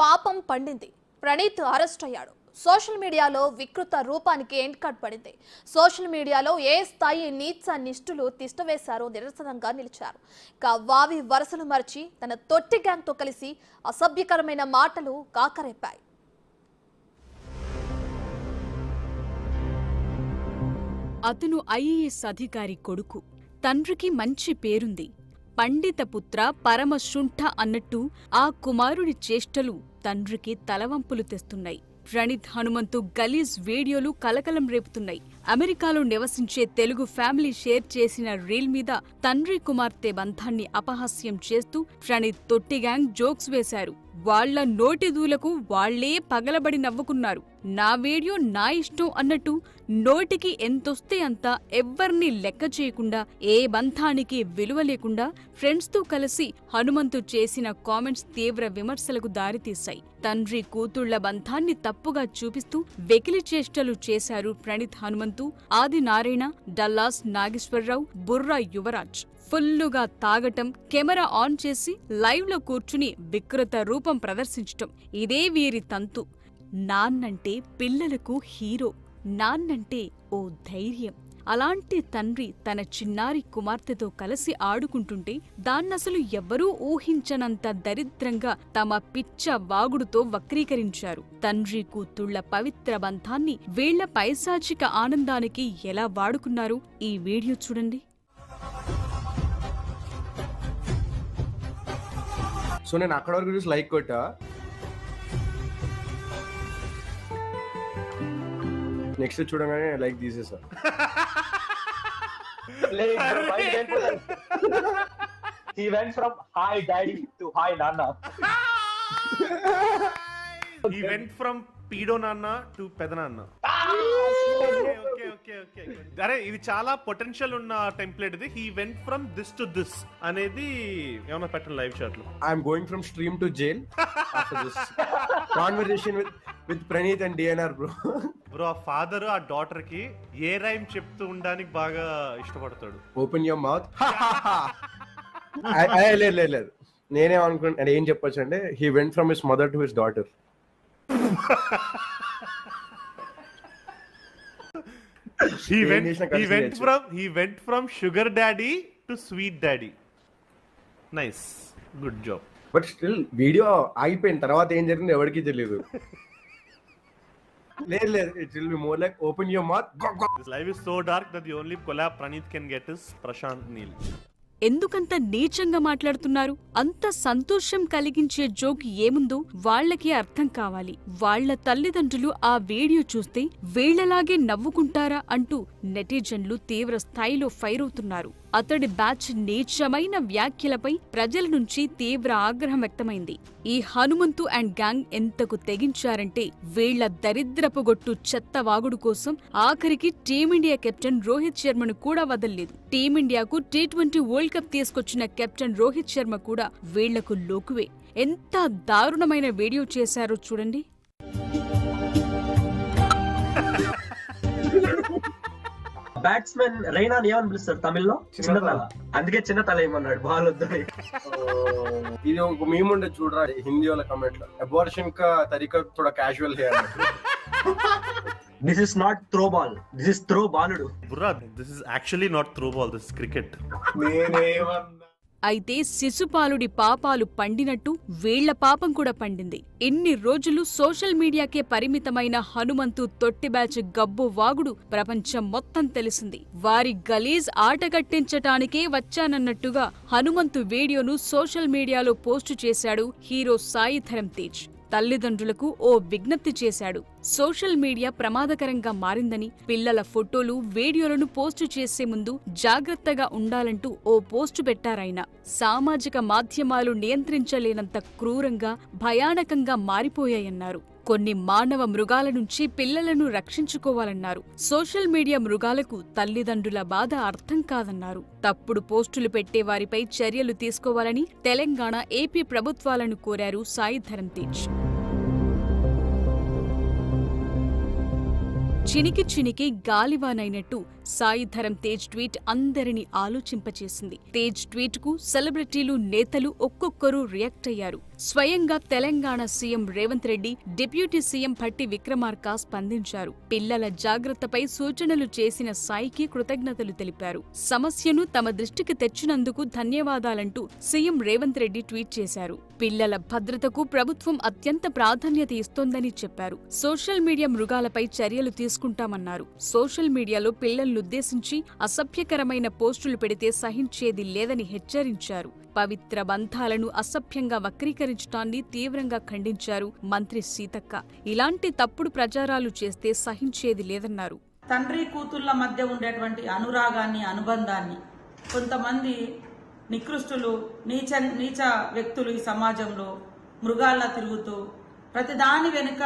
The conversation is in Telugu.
పాపం పండింది. ప్రణీత్ అరెస్ట్ అయ్యాడు. సోషల్ మీడియాలో వికృత రూపానికి ఎండ్ కట్ పడింది. సోషల్ మీడియాలో ఏ స్థాయి నీచ నిష్ఠులు తిష్టవేశారో నిరసనంగా నిలిచారు. వావి వరసలు మరిచి తన తొట్టి గ్యాంగ్తో కలిసి అసభ్యకరమైన మాటలు కాకరేపాయి. అతను ఐఏఎస్ అధికారి కొడుకు. తండ్రికి మంచి పేరుంది. పండిత పుత్ర పరమశుంఠ అన్నట్టు ఆ కుమారుడి చేష్టలు తండ్రికి తలవంపులు తెస్తున్నాయి. ప్రణీత్ హనుమంతు గలీజ్ వీడియోలు కలకలం రేపుతున్నాయి. అమెరికాలో నివసించే తెలుగు ఫ్యామిలీ షేర్ చేసిన రీల్ మీద తండ్రి కుమార్తె బంధాన్ని అపహాస్యం చేస్తూ ప్రణీత్ తొట్టి గ్యాంగ్ జోక్స్ వేశారు. వాళ్ల నోటి దూలకు వాళ్లే పగలబడి నవ్వుకున్నారు. నా వీడియో నా ఇష్టం అన్నట్టు నోటికి ఎంతొస్తే అంత ఎవ్వర్నీ లెక్క చేయకుండా, ఏ బంధానికి విలువ లేకుండా ఫ్రెండ్స్తో కలిసి హనుమంతు చేసిన కామెంట్స్ తీవ్ర విమర్శలకు దారితీశాయి. తండ్రి కూతుళ్ల బంధాన్ని తప్పుగా చూపిస్తూ వెకిలి చేష్టలు చేశారు ప్రణీత్ హనుమంతు, ఆది నారాయణ, డల్లాస్ నాగేశ్వరరావు, బుర్రా యువరాజ్. ఫుల్లుగా తాగటం, కెమెరా ఆన్ చేసి లైవ్లో కూర్చుని వికృత రూపం ప్రదర్శించటం ఇదే వీరి తంతు. నాన్నంటే పిల్లలకు హీరో, నాన్నంటే ఓ ధైర్యం. అలాంటి తండ్రి తన చిన్నారి కుమార్తెతో కలిసి ఆడుకుంటుంటే దాన్నసలు ఎవ్వరూ ఊహించనంత దరిద్రంగా తమ పిచ్చ వాగుడుతో వక్రీకరించారు. తండ్రి కూతుళ్ల పవిత్ర బంధాన్ని వీళ్ల పైశాచిక ఆనందానికి ఎలా వాడుకున్నారు ఈ వీడియో చూడండి. సో నేను అక్కడ వరకు చూసి లైక్ కొట్టా. నెక్స్ట్ చూడగానే like తీసేసా. He went from hi daddy to hi nana. He went from pedo nana to peda nana. Okay. అరే ఇది చాలా పొటెన్షియల్ ఉన్న టెంప్లెట్ ఇది. He went from this to this అనేది ఏమన్నా పెట్టండి లైవ్ చాట్ లో. I'm going from stream to jail after this conversation with Praneeth and DNR bro. Bro ఆ ఫాదర్ ఆ డాటర్ కి ఏ రైమ్ చెప్తూ ఉండడానికి బాగా ఇష్టపడతాడు. Open your mouth. లేదు నేనేమనుకుంటా ఏం చెప్పొచ్చు అంటే he went from his mother to his daughter. He went from sugar daddy to sweet daddy. Nice, good job. But still video అయిపోయిన తర్వాత ఏం జరిగింది ఎవరికి తెలియదు. లేదు it will be more like open your mouth. This life is so dark that the only collab Praneeth can get is Prashant Neel. ఎందుకంత నీచంగా మాట్లాడుతున్నారు? అంత సంతోషం కలిగించే జోక్ ఏముందో వాళ్లకి అర్థం కావాలి. వాళ్ల తల్లిదండ్రులు ఆ వీడియో చూస్తే వీళ్లలాగే నవ్వుకుంటారా అంటూ నెటిజన్లు తీవ్ర స్థాయిలో ఫైర్ అవుతున్నారు. అతడి బ్యాచ్ నీచమైన వ్యాఖ్యలపై ప్రజల నుంచి తీవ్ర ఆగ్రహం వ్యక్తమైంది. ఈ హనుమంతు అండ్ గ్యాంగ్ ఎంతకు తెగించారంటే వీళ్ల దరిద్రపుగొట్టు చెత్తవాగుడు కోసం ఆఖరికి టీమిండియా కెప్టెన్ రోహిత్ శర్మను కూడా వదల్లేదు. టీమిండియాకు T20 వరల్డ్ కప్ తీసుకొచ్చిన కెప్టెన్ రోహిత్ శర్మ కూడా వీళ్లకు లోకువే. ఎంత దారుణమైన వీడియో చేశారో చూడండి. బ్యాట్స్మెన్ రైనా ఏమని పిలుస్తారు తమిళ్లో? చిన్న తల. అందుకే చిన్న తల ఏమన్నాడు బాల్ వద్దని. ఇది ఒక మీమ్ ఉండే చూడరా హిందీ వాళ్ళ కమెంట్ లో, అబార్షన్ కా తరీకా థోడా క్యాజువల్ హే అన్నట్టు. This is not throw ball, this is throw బాలుడు. Burra, this is actually not throw ball, this is cricket. అయితే శిశుపాలుడి పాపాలు పండినట్టు వీళ్ల పాపం కూడా పండింది. ఇన్ని రోజులు సోషల్ మీడియాకే పరిమితమైన హనుమంతు తొట్టి బ్యాచ్ గబ్బు వాగుడు ప్రపంచం మొత్తం తెలిసింది. వారి గలీజ్ ఆటగట్టించటానికే వచ్చానన్నట్టుగా హనుమంతు వీడియోను సోషల్ మీడియాలో పోస్టు చేశాడు హీరో సాయి ధరమ్ తేజ్. తల్లిదండ్రులకు ఓ విజ్ఞప్తి చేశాడు. సోషల్ మీడియా ప్రమాదకరంగా మారిందని, పిల్లల ఫోటోలు వీడియోలను పోస్టు చేసే ముందు జాగ్రత్తగా ఉండాలంటూ ఓ పోస్టు పెట్టారాయన. సామాజిక మాధ్యమాలు నియంత్రించలేనంత క్రూరంగా, భయానకంగా మారిపోయాయన్నారు. కొన్ని మానవ మృగాల నుంచి పిల్లలను రక్షించుకోవాలన్నారు. సోషల్ మీడియా మృగాలకు తల్లిదండ్రుల బాధ అర్థం కాదన్నారు. తప్పుడు పోస్టులు పెట్టే వారిపై చర్యలు తీసుకోవాలని తెలంగాణ, ఏపీ ప్రభుత్వాలను కోరారు సాయి ధరమ్ తేజ్. చినికి చినికి గాలివానైనట్టు సాయిధరం తేజ్ ట్వీట్ అందరినీ ఆలోచింపచేసింది. తేజ్ ట్వీట్ కు సెలబ్రిటీలు, నేతలు ఒక్కొక్కరు రియాక్ట్ అయ్యారు. స్వయంగా Telangana CM Revanth Reddy, deputy CM Bhatti Vikramarka స్పందించారు. పిల్లల జాగ్రత్తపై సూచనలు చేసిన సాయికి కృతజ్ఞతలు తెలిపారు. సమస్యను తమ దృష్టికి తెచ్చినందుకు ధన్యవాదాలంటూ సీఎం రేవంత్ రెడ్డి ట్వీట్ చేశారు. పిల్లల భద్రతకు ప్రభుత్వం అత్యంత ప్రాధాన్యత ఇస్తోందని చెప్పారు. సోషల్ మీడియా మృగాలపై చర్యలు తీసుకుంటామన్నారు. సోషల్ మీడియాలో పిల్లలనుద్దేశించి అసభ్యకరమైన పోస్టులు పెడితే సహించేది లేదని హెచ్చరించారు. పవిత్ర బంధాలను అసభ్యంగా వక్రీకరించడాన్ని తీవ్రంగా ఖండించారు మంత్రి సీతక్క. ఇలాంటి తప్పుడు ప్రచారాలు చేస్తే సహించేది లేదన్నారు. తండ్రి కూతుళ్ల మధ్య ఉండేటువంటి అనురాగాన్ని, అనుబంధాన్ని కొంతమంది నికృష్టులు, నీచ వ్యక్తులు ఈ సమాజంలో మృగాల్లా తిరుగుతూ ప్రతిదాని వెనుక